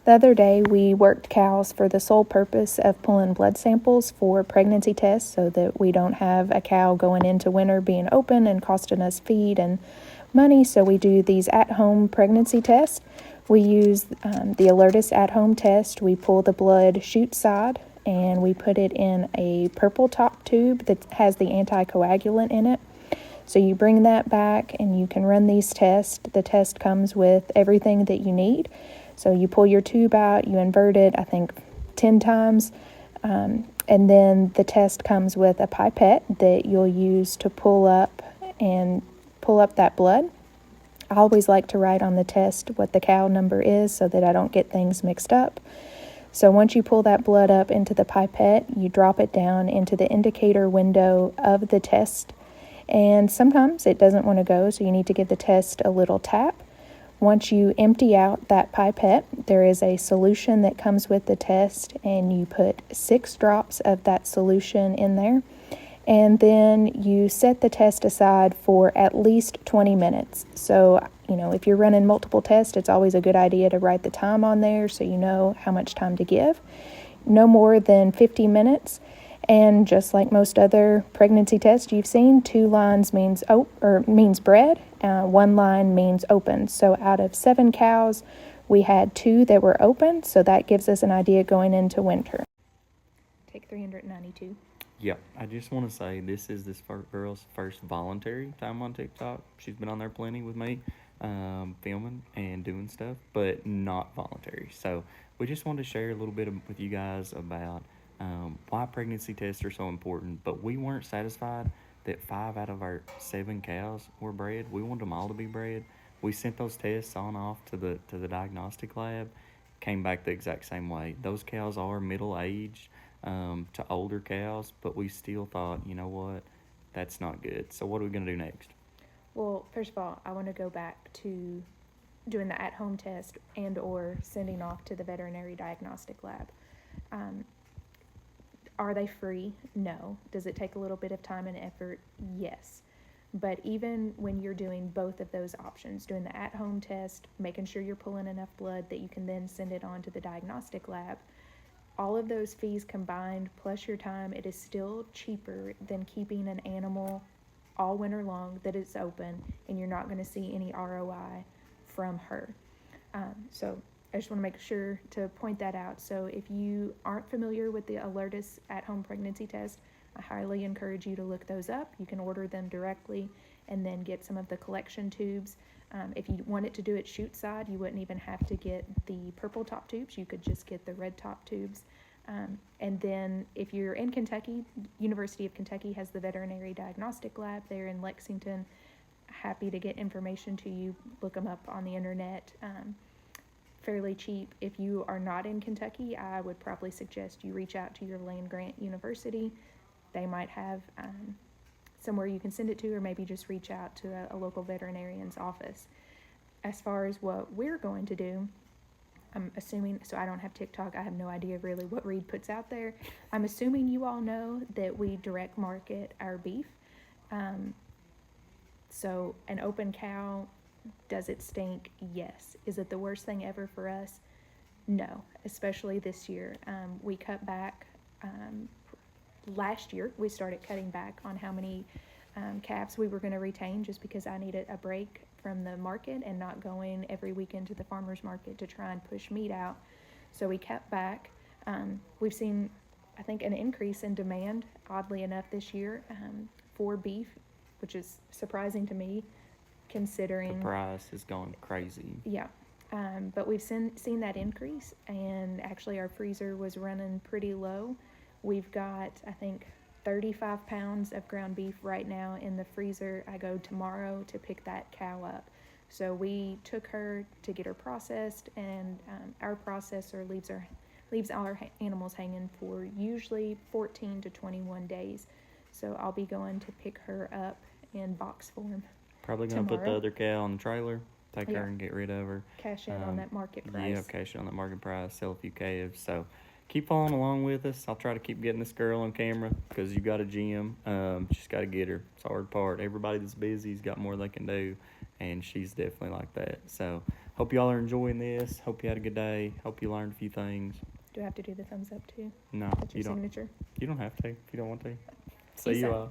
The other day, we worked cows for the sole purpose of pulling blood samples for pregnancy tests so that we don't have a cow going into winter being open and costing us feed and money. So we do these at-home pregnancy tests. We use the Alertis at-home test. We pull the blood chute side and we put it in a purple top tube that has the anticoagulant in it. So you bring that back and you can run these tests. The test comes with everything that you need. So you pull your tube out, you invert it, I think 10 times, and then the test comes with a pipette that you'll use to pull up that blood. I always like to write on the test what the cow number is so that I don't get things mixed up. So once you pull that blood up into the pipette, you drop it down into the indicator window of the test. And sometimes it doesn't want to go, so you need to give the test a little tap. Once you empty out that pipette, there is a solution that comes with the test, and you put 6 drops of that solution in there. And then you set the test aside for at least 20 minutes. So, if you're running multiple tests, it's always a good idea to write the time on there so you know how much time to give. No more than 50 minutes. And just like most other pregnancy tests you've seen, 2 lines means bred, 1 line means open. So out of 7 cows, we had 2 that were open, so that gives us an idea going into winter. Take 392. Yeah, I just want to say this is this girl's first voluntary time on TikTok. She's been on there plenty with me, filming and doing stuff, but not voluntary. So we just wanted to share a little bit with you guys about why pregnancy tests are so important. But we weren't satisfied that 5 out of our 7 cows were bred. We wanted them all to be bred. We sent those tests on off to the diagnostic lab. Came back the exact same way. Those cows are middle aged to older cows, but we still thought, you know what, that's not good. So what are we going to do next? Well, first of all, I want to go back to doing the at-home test and or sending off to the veterinary diagnostic lab. Are they free? No. Does it take a little bit of time and effort? Yes. But even when you're doing both of those options, doing the at-home test, making sure you're pulling enough blood that you can then send it on to the diagnostic lab, all of those fees combined plus your time, it is still cheaper than keeping an animal all winter long that is open and you're not going to see any ROI from her. So I just want to make sure to point that out. So if you aren't familiar with the Alertis at-home pregnancy test, I highly encourage you to look those up. You can order them directly and then get some of the collection tubes. If you wanted to do it chute side, you wouldn't even have to get the purple top tubes. You could just get the red top tubes. And then if you're in Kentucky, University of Kentucky has the veterinary diagnostic lab there in Lexington. Happy to get information to you. Look them up on the internet. Fairly cheap. If you are not in Kentucky, I would probably suggest you reach out to your land-grant university. They might have somewhere you can send it to, or maybe just reach out to a local veterinarian's office. As far as what we're going to do, I'm assuming, so I don't have TikTok, I have no idea really what Reed puts out there. I'm assuming you all know that we direct market our beef. So an open cow, does it stink? Yes. Is it the worst thing ever for us? No, especially this year. We cut back. Last year, we started cutting back on how many calves we were going to retain just because I needed a break from the market and not going every weekend to the farmer's market to try and push meat out. So we cut back. We've seen, I think, an increase in demand, oddly enough, this year for beef, which is surprising to me considering the price has gone crazy. Yeah. But we've seen that increase, and actually our freezer was running pretty low. We've got, I think, 35 pounds of ground beef right now in the freezer. I go tomorrow to pick that cow up. So we took her to get her processed, and our processor leaves our animals hanging for usually 14 to 21 days. So I'll be going to pick her up in box form. Probably going to put the other cow on the trailer, take her and get rid of her. Cash in on that market price. Yeah, cash in on that market price, sell a few calves. So keep following along with us. I'll try to keep getting this girl on camera because you got a gym. Just got to get her. It's a hard part. Everybody that's busy has got more they can do, and she's definitely like that. So hope y'all are enjoying this. Hope you had a good day. Hope you learned a few things. Do I have to do the thumbs up too? No, That's your you don't. signature. You don't have to if you don't want to. He See you said- all.